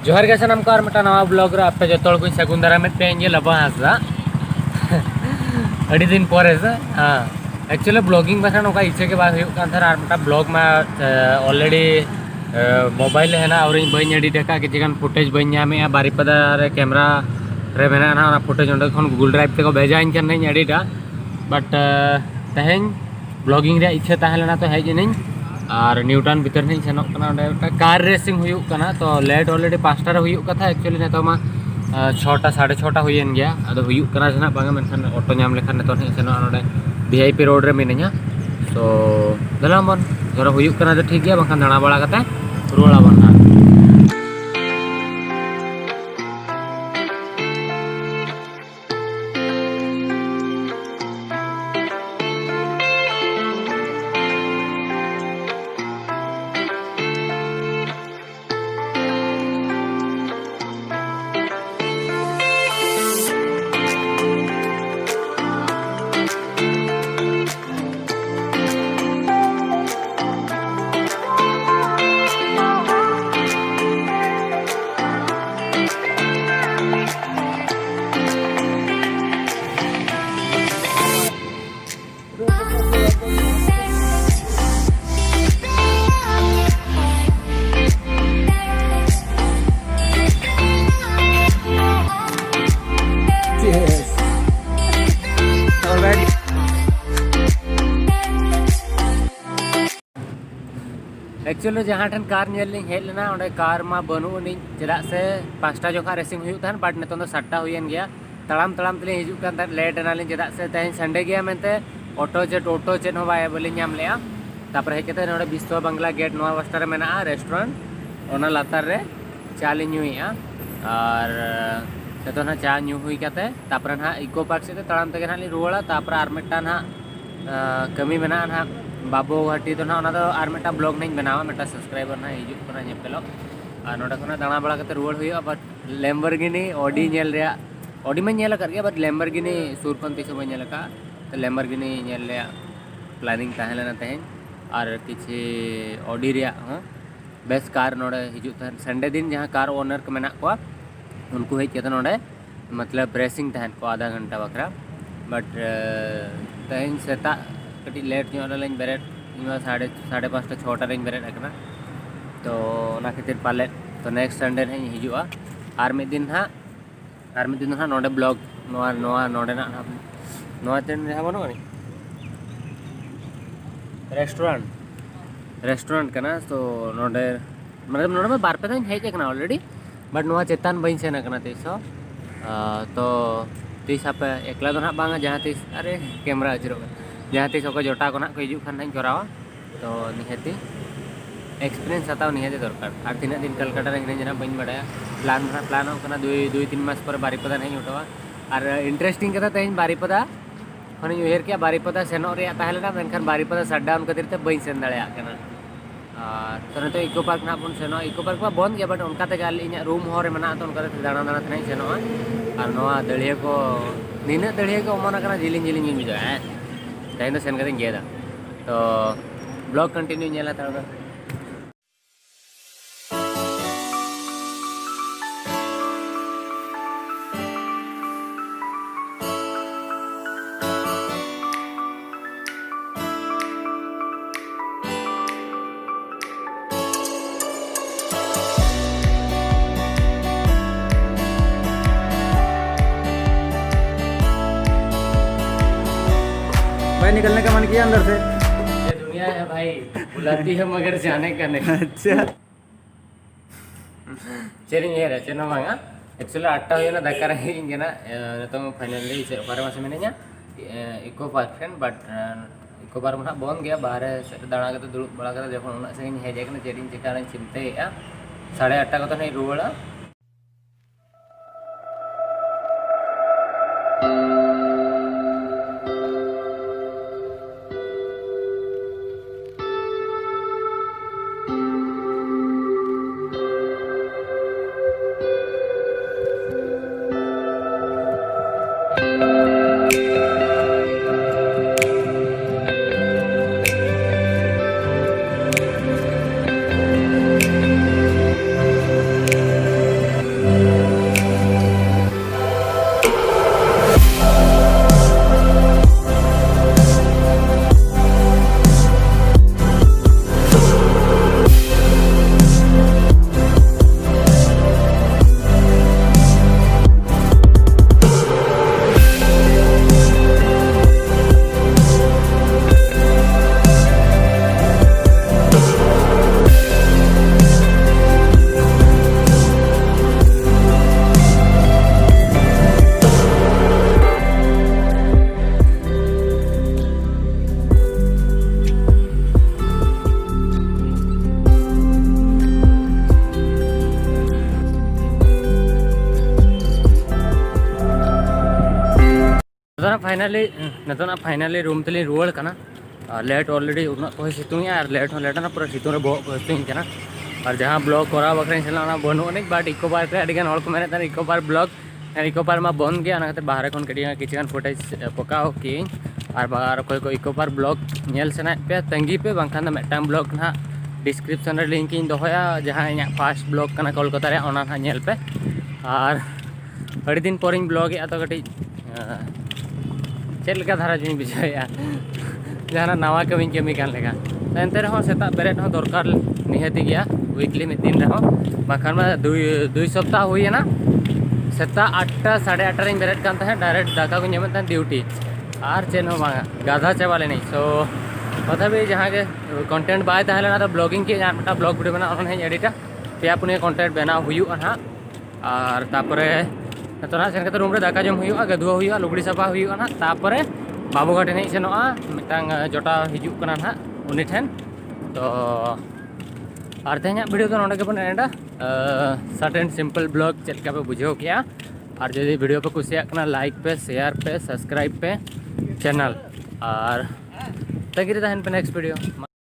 जोहार गे सानाम को आर मिटा नवा ब्लॉग रे आपे जतोल को सगुन दाराम पे इंगे लबा हासा अड़ी दिन परे से हां एक्चुअली ब्लॉगिंग बखा नोका इच्छा के बाद हुयुक कान थार आर मिटा ब्लॉग मा ऑलरेडी मोबाइल है ना और बई एडिट का कि जगन फुटेज बई नामे बारीपदा रे कैमरा रे मेना ना फुटेज ओंडे खन गूगल ड्राइव ते को भेजा इन कन नहीं एडिटा बट तहेन ब्लॉगिंग रे इच्छा ताहेलना तो हेज नहीं और न्यूटन भीतर नहीं सेनोक कना कार रेसिंग हुयुक कना तो लेट ऑलरेडी 5टा रे हुयुक कथा एक्चुअली नेतो मा 6टा 6:30 हुयन गया अदो हुयुक कना जना बांगा मेनखान ऑटो नाम लेखान नेतो नहीं सेनो नोडे वीआईपी रोड रे मिनया तो दलामन जरा हुयुक कना तो ठीक गया बांखान दाणा बाड़ा कते रुवाड़ा बना एक्चुअली जहाँ ठन कार हेलना कार मा बनूनी चेदा से 5टा जोखा रेसिंग हुई था बट नित 7टा हुयन गया तड़ाम तड़ाम तले हिजू कान लेट एनाली चेदा से तेज संडे गया मेनते ऑटो चे टोटो चेन हो बाय बोली नाम लेया तापर हेज कते नोडे विश्व बांग्ला गेट नवा बस्ता रे मेना रेस्टोरेंट ओना लातार रे चा ली न्यूया और नित ना चा न्यू हुई कते तापर ना इको पार्क से तड़ाम तक ना रुवाड़ा तापर आर मिटा ना कमी मेना ना बाबू घाटी तो ना और मिटा ब्लॉग नहीं बनावा मिटा सब्सक्राइबर ना हिजू कना नेपेलो और नोडे खना दाणा बाड़ा कते रुवाड़ हुई बट लैम्बोर्गिनी ऑडी नेल रे ऑडी में नेल कर गया बट लैम्बोर्गिनी सूर खन तीसो में नेल का तो लैम्बोर्गिनी नेल रे प्लानिंग ताहेलना तेहेन और किछि ऑडी रे बेस्ट कार नोडे हिजू तहन संडे दिन जहाँ कार ओनर को मेना को उनको हेज केते नोडे मतलब रेसिंग तहन को आधा घंटा बकरा बट तेहेन सेता कटी लेट लाइन बेरेट 5:30 6टा रें बेरेट अकना तो ना खातिर पाले तो नेक्स्ट संडे नहीं हिजुआ और मिद दिन हाँ नोडे ब्लॉग नोआ नोडे ना नोआ तेन जहाँ बनो रेस्टोरेंट कना तो नोडे मतलब नोडे में बार पे दिन हेज कना ऑलरेडी बट नोआ चेतान बइन सेन कना तीसो तो तीस आप एकला दो ना बांगा जहाँ तीस अरे कैमरा अचरो जहाँ तीस जोटा को ना को हिजू खान करावा तो निहती एक्सपीरियंस हताव निहती दरकार और तीना दिन कलकटा रे हिना बन बड़ा प्लान होना 2-3 मास पर बारीपदा नहीं उठवा और इंटरेस्टिंग कथा तेज बारीपदा खन उहर के बारीपदा सेनो रे ताहेलना मेनखान बारीपदा शटडाउन खातिर ते बई सेन दाड़े कना तो नते इको पार्क ना बन सेनो इको पार्क मा बंद गया बट उनका ते गाल इना रूम होरे मना तो उनका दाणा दाणा नहीं सेनो और नोआ दड़िया को निना दड़िया को ओमना कना जिलिंग जिलिंग बुझा है तेन सेन करें गेदा तो ब्लॉग कंटिन्यू नेला ताड़ा भाई निकलने का मन किया अंदर से ये दुनिया है भाई बुलाती है मगर जाने का नहीं अच्छा चलिए ये रहे चलो मांगा एक्चुअली 8टा हुई ना धक्का रहेंगे ना तो फाइनली बारे मासे मिनेगा eco park friend but eco park में बंद गया बाहर दाड़ा के दुड़ बड़ा कर जो उन्ना से हेजे चेरिंग चिका चिंते 8:30 को तो नहीं रुवाड़ा फाइनली रूम तली रुआड़ कना लेट ऑलरेडी उतना तो सितुंग और लेट लेटना पूरा सितुंग रे बहुत हस्तुंग कना और जहाँ ब्लॉग करा बकरा चलना बनू अनेक बाट इको पार्क रे अड़ी गान हड़ को मेने eco park blog eco park में बंद गया ना बाहर खन कटी किचन फुटेज पकाओ की और कोई को इको पार्क ब्लॉग नेल सना पे तंगी पे बांखान मेटांग ब्लॉग ना डिस्क्रिप्शन रे लिंक इन दोया जहाँ इन फास्ट ब्लॉग कना कोलकाता रे ओना ना नेल पे और अड़ी दिन पर ब्लॉग तो कटी चेक लेका धारा जो बुझाया जहाँ नवा कमी कमी कान लेका एनते रहो सेता बेरेट हो दरकार निहती गया वीकली मिद दिन रहो बाखान में दुई सप्ताह हुई ना सेता 8टा 8:30 रे बेरेट कान तहे डायरेक्ट दाका को नेमत ड्यूटी और चेन हो मांगा गाधा चाबा लेनी सो कथा भी जहाँ के कंटेंट बाय तहलेना तो ब्लॉगिंग के जहाँ मिटा ब्लॉग वीडियो बना ओना एडिटा पे पुनिया कंटेंट बना हुआ ना और तापरे तो ना सेन रूम रे दाका जम हुआ गदुआ हुआ लुगड़ी साफा हुआ ना तापरे बाबू घाट नहीं सेनोआ मिटांग जोटा हिजुक कना ना उनी ठेन तो और तेहना वीडियो तो नोडे के बन एंडा short and simple blog check पे बुझाव किया और जो वीडियो पे कुसिया कना लाइक पे शेयर पे सब्सक्राइब पे चैनल और तंगी रे तहन पे नेक्स्ट वीडियो।